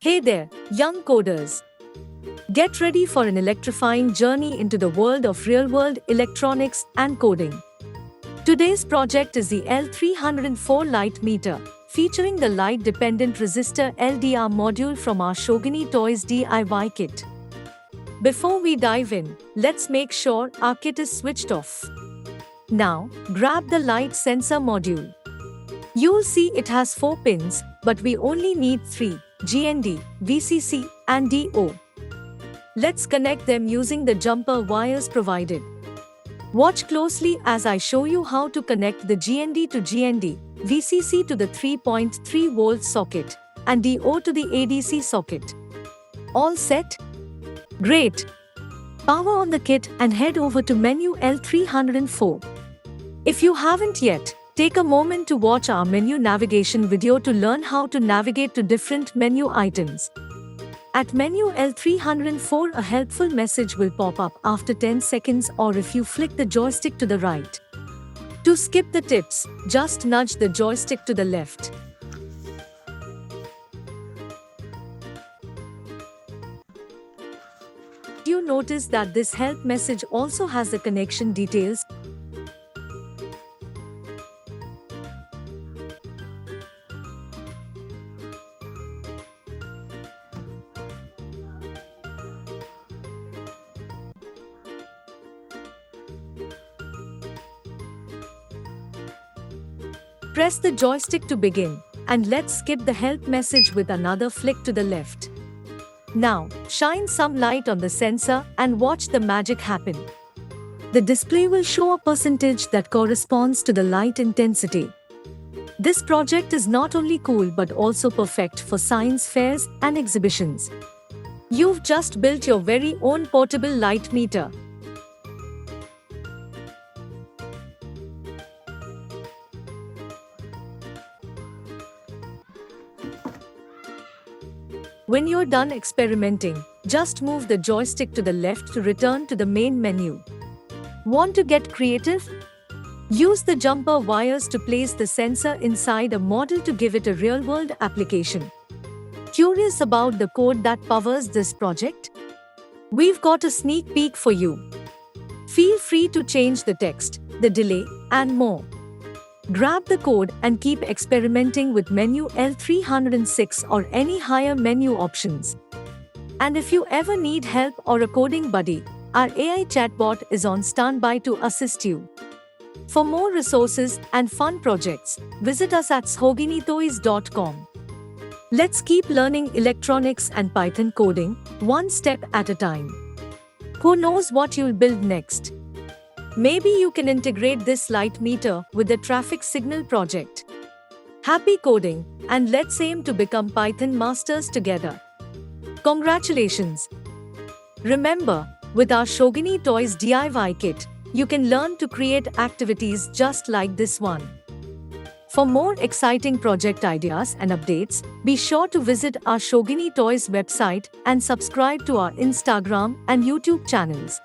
Hey there, young coders! Get ready for an electrifying journey into the world of real-world electronics and coding. Today's project is the L304 Light Meter, featuring the Light Dependent Resistor LDR module from our Schogini Toys DIY Kit. Before we dive in, let's make sure our kit is switched off. Now, grab the light sensor module. You'll see it has 4 pins, but we only need 3. GND, VCC, and DO. Let's connect them using the jumper wires provided. Watch closely as I show you how to connect the GND to GND, VCC to the 3.3 volt socket, and DO to the ADC socket. All set? Great! Power on the kit and head over to menu L304. If you haven't yet, take a moment to watch our menu navigation video to learn how to navigate to different menu items. At menu L304, a helpful message will pop up after 10 seconds or if you flick the joystick to the right. To skip the tips, just nudge the joystick to the left. You notice that this help message also has the connection details. Press the joystick to begin, and let's skip the help message with another flick to the left. Now, shine some light on the sensor and watch the magic happen. The display will show a percentage that corresponds to the light intensity. This project is not only cool but also perfect for science fairs and exhibitions. You've just built your very own portable light meter. When you're done experimenting, just move the joystick to the left to return to the main menu. Want to get creative? Use the jumper wires to place the sensor inside a model to give it a real-world application. Curious about the code that powers this project? We've got a sneak peek for you. Feel free to change the text, the delay, and more. Grab the code and keep experimenting with menu L306 or any higher menu options. And if you ever need help or a coding buddy, our AI chatbot is on standby to assist you. For more resources and fun projects, visit us at SchoginiToys.com. Let's keep learning electronics and Python coding, one step at a time. Who knows what you'll build next? Maybe you can integrate this light meter with the traffic signal project. Happy coding, and let's aim to become Python masters together. Congratulations! Remember, with our Schogini Toys DIY Kit, you can learn to create activities just like this one. For more exciting project ideas and updates, be sure to visit our Schogini Toys website and subscribe to our Instagram and YouTube channels.